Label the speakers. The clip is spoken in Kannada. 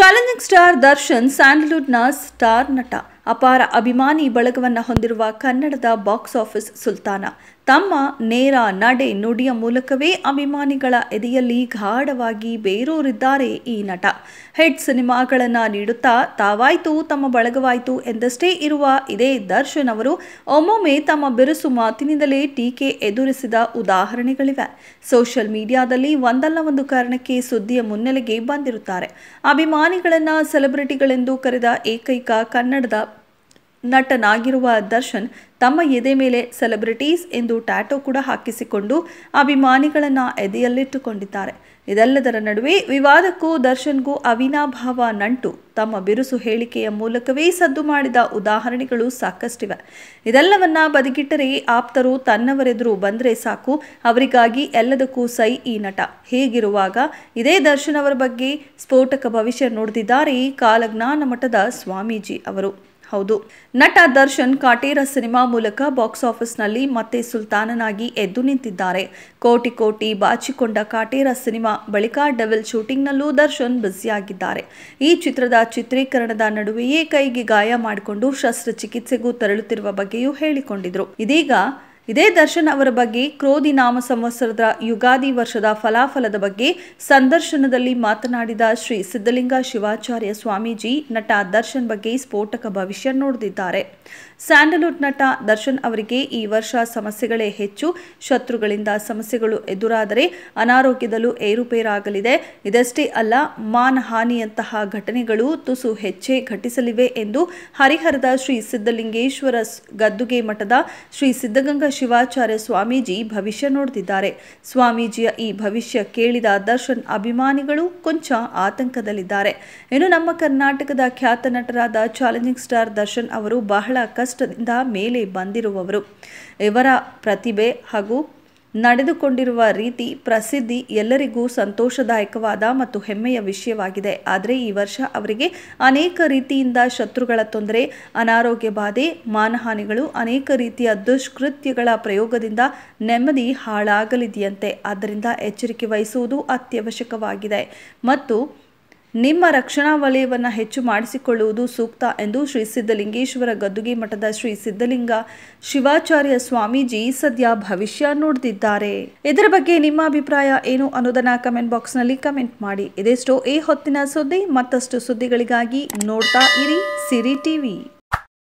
Speaker 1: ಚಾಲೆಂಜಿಂಗ್ ಸ್ಟಾರ್ ದರ್ಶನ್ ಸ್ಯಾಂಡಲ್ವುಡ್ನ ಸ್ಟಾರ್ ನಟ. ಅಪಾರ ಅಭಿಮಾನಿ ಬಳಗವನ್ನು ಹೊಂದಿರುವ ಕನ್ನಡದ ಬಾಕ್ಸ್ ಆಫೀಸ್ ಸುಲ್ತಾನ. ತಮ್ಮ ನೇರ ನಡೆ ನುಡಿಯ ಮೂಲಕವೇ ಅಭಿಮಾನಿಗಳ ಎದೆಯಲ್ಲಿ ಗಾಢವಾಗಿ ಬೇರೂರಿದ್ದಾರೆ ಈ ನಟ. ಹಿಟ್ ಸಿನಿಮಾಗಳನ್ನು ನೀಡುತ್ತಾ ತಾವಾಯ್ತು ತಮ್ಮ ಬಳಗವಾಯ್ತು ಎಂದಷ್ಟೇ ಇರುವ ಇದೇ ದರ್ಶನ್ ಅವರು ಒಮ್ಮೊಮ್ಮೆ ತಮ್ಮ ಬಿರುಸು ಮಾತಿನಿಂದಲೇ ಟೀಕೆ ಎದುರಿಸಿದ ಉದಾಹರಣೆಗಳಿವೆ. ಸೋಷಿಯಲ್ ಮೀಡಿಯಾದಲ್ಲಿ ಒಂದಲ್ಲ ಒಂದು ಕಾರಣಕ್ಕೆ ಸುದ್ದಿಯ ಮುನ್ನೆಲೆಗೆ ಬಂದಿರುತ್ತಾರೆ. ಅಭಿಮಾನಿಗಳನ್ನ ಸೆಲೆಬ್ರಿಟಿಗಳೆಂದು ಕರೆದ ಏಕೈಕ ಕನ್ನಡದ ನಟನಾಗಿರುವ ದರ್ಶನ್ ತಮ್ಮ ಎದೆ ಮೇಲೆ ಸೆಲೆಬ್ರಿಟೀಸ್ ಎಂದು ಟ್ಯಾಟೋ ಕೂಡ ಹಾಕಿಸಿಕೊಂಡು ಅಭಿಮಾನಿಗಳನ್ನ ಎದೆಯಲ್ಲಿಟ್ಟುಕೊಂಡಿದ್ದಾರೆ. ಇದೆಲ್ಲದರ ನಡುವೆ ವಿವಾದಕ್ಕೂ ದರ್ಶನ್ಗೂ ಅವಿನಾಭಾವ ನಂಟು. ತಮ್ಮ ಬಿರುಸು ಹೇಳಿಕೆಯ ಮೂಲಕವೇ ಸದ್ದು ಮಾಡಿದ ಉದಾಹರಣೆಗಳು ಸಾಕಷ್ಟಿವೆ. ಇದೆಲ್ಲವನ್ನ ಬದಿಗಿಟ್ಟರೆ ಆಪ್ತರು ತನ್ನವರೆದುರು ಬಂದರೆ ಸಾಕು, ಅವರಿಗಾಗಿ ಎಲ್ಲದಕ್ಕೂ ಸೈ ಈ ನಟ. ಹೀಗಿರುವಾಗ ಇದೇ ದರ್ಶನ್ ಅವರ ಬಗ್ಗೆ ಸ್ಫೋಟಕ ಭವಿಷ್ಯ ನುಡಿದಿದ್ದಾರೆ ಕಾಲಜ್ಞಾನ ಮಠದ ಸ್ವಾಮೀಜಿ ಅವರು. ಹೌದು, ನಟ ದರ್ಶನ್ ಕಾಟೇರ ಸಿನಿಮಾ ಮೂಲಕ ಬಾಕ್ಸ್ ಆಫೀಸ್ನಲ್ಲಿ ಮತ್ತೆ ಸುಲ್ತಾನನಾಗಿ ಎದ್ದು ನಿಂತಿದ್ದಾರೆ. ಕೋಟಿ ಕೋಟಿ ಬಾಚಿಕೊಂಡ ಕಾಟೇರ ಸಿನಿಮಾ ಬಳಿಕ ಡೆವಿಲ್ ಶೂಟಿಂಗ್ನಲ್ಲೂ ದರ್ಶನ್ ಬ್ಯುಸಿಯಾಗಿದ್ದಾರೆ. ಈ ಚಿತ್ರದ ಚಿತ್ರೀಕರಣದ ನಡುವೆಯೇ ಕೈಗೆ ಗಾಯ ಮಾಡಿಕೊಂಡು ಶಸ್ತ್ರಚಿಕಿತ್ಸೆಗೂ ತೆರಳುತ್ತಿರುವ ಬಗ್ಗೆಯೂ ಹೇಳಿಕೊಂಡಿದ್ರು. ಇದೀಗ ಇದೇ ದರ್ಶನ್ ಅವರ ಬಗ್ಗೆ ಕ್ರೋಧಿ ನಾಮ ಸಂವತ್ಸರದ ಯುಗಾದಿ ವರ್ಷದ ಫಲಾಫಲದ ಬಗ್ಗೆ ಸಂದರ್ಶನದಲ್ಲಿ ಮಾತನಾಡಿದ ಶ್ರೀ ಸಿದ್ಧಲಿಂಗ ಶಿವಾಚಾರ್ಯ ಸ್ವಾಮೀಜಿ ನಟ ದರ್ಶನ್ ಬಗ್ಗೆ ಸ್ಫೋಟಕ ಭವಿಷ್ಯ ನುಡಿದಿದ್ದಾರೆ. ಸ್ಯಾಂಡಲ್ವುಡ್ ನಟ ದರ್ಶನ್ ಅವರಿಗೆ ಈ ವರ್ಷ ಸಮಸ್ಯೆಗಳೇ ಹೆಚ್ಚು. ಶತ್ರುಗಳಿಂದ ಸಮಸ್ಯೆಗಳು ಎದುರಾದರೆ ಅನಾರೋಗ್ಯದಲ್ಲೂ ಏರುಪೇರಾಗಲಿದೆ. ಇದಷ್ಟೇ ಅಲ್ಲ, ಮಾನಹಾನಿಯಂತಹ ಘಟನೆಗಳು ತುಸು ಹೆಚ್ಚೇ ಘಟಿಸಲಿವೆ ಎಂದು ಹರಿಹರದ ಶ್ರೀ ಸಿದ್ಧಲಿಂಗೇಶ್ವರ ಗದ್ದುಗೆ ಮಠದ ಶ್ರೀ ಸಿದ್ಧಗಂಗಾ ಶಿವಾಚಾರ್ಯ ಸ್ವಾಮೀಜಿ ಭವಿಷ್ಯ ನುಡಿದಿದ್ದಾರೆ. ಸ್ವಾಮೀಜಿಯ ಈ ಭವಿಷ್ಯ ಕೇಳಿದ ದರ್ಶನ್ ಅಭಿಮಾನಿಗಳು ಕೊಂಚ ಆತಂಕದಲ್ಲಿದ್ದಾರೆ. ಇನ್ನು ನಮ್ಮ ಕರ್ನಾಟಕದ ಖ್ಯಾತ ನಟರಾದ ಚಾಲೆಂಜಿಂಗ್ ಸ್ಟಾರ್ ದರ್ಶನ್ ಅವರು ಬಹಳ ಕಷ್ಟದಿಂದ ಮೇಲೆ ಬಂದಿರುವವರು. ಇವರ ಪ್ರತಿಭೆ ಹಾಗೂ ನಡೆದುಕೊಂಡಿರುವ ರೀತಿ, ಪ್ರಸಿದ್ಧಿ ಎಲ್ಲರಿಗೂ ಸಂತೋಷದಾಯಕವಾದ ಮತ್ತು ಹೆಮ್ಮೆಯ ವಿಷಯವಾಗಿದೆ. ಆದರೆ ಈ ವರ್ಷ ಅವರಿಗೆ ಅನೇಕ ರೀತಿಯಿಂದ ಶತ್ರುಗಳ ತೊಂದರೆ, ಅನಾರೋಗ್ಯ ಬಾಧೆ, ಮಾನಹಾನಿಗಳು, ಅನೇಕ ರೀತಿಯ ದುಷ್ಕೃತ್ಯಗಳ ಪ್ರಯೋಗದಿಂದ ನೆಮ್ಮದಿ ಹಾಳಾಗಲಿದೆಯಂತೆ. ಆದ್ದರಿಂದ ಎಚ್ಚರಿಕೆ ವಹಿಸುವುದು ಅತ್ಯವಶ್ಯಕವಾಗಿದೆ ಮತ್ತು ನಿಮ್ಮ ರಕ್ಷಣಾ ವಲಯವನ್ನು ಹೆಚ್ಚು ಮಾಡಿಸಿಕೊಳ್ಳುವುದು ಸೂಕ್ತ ಎಂದು ಶ್ರೀ ಸಿದ್ಧಲಿಂಗೇಶ್ವರ ಗದ್ದುಗೆ ಮಠದ ಶ್ರೀ ಸಿದ್ಧಲಿಂಗ ಶಿವಾಚಾರ್ಯ ಸ್ವಾಮೀಜಿ ಸದ್ಯ ಭವಿಷ್ಯ ನುಡಿದಿದ್ದಾರೆ. ಇದರ ಬಗ್ಗೆ ನಿಮ್ಮ ಅಭಿಪ್ರಾಯ ಏನು ಅನ್ನೋದನ್ನ ಕಮೆಂಟ್ ಬಾಕ್ಸ್ನಲ್ಲಿ ಕಮೆಂಟ್ ಮಾಡಿ. ಇದೆಷ್ಟೋ ಈ ಹೊತ್ತಿನ ಸುದ್ದಿ. ಮತ್ತಷ್ಟು ಸುದ್ದಿಗಳಿಗಾಗಿ ನೋಡ್ತಾ ಇರಿ ಸಿರಿ ಟಿವಿ.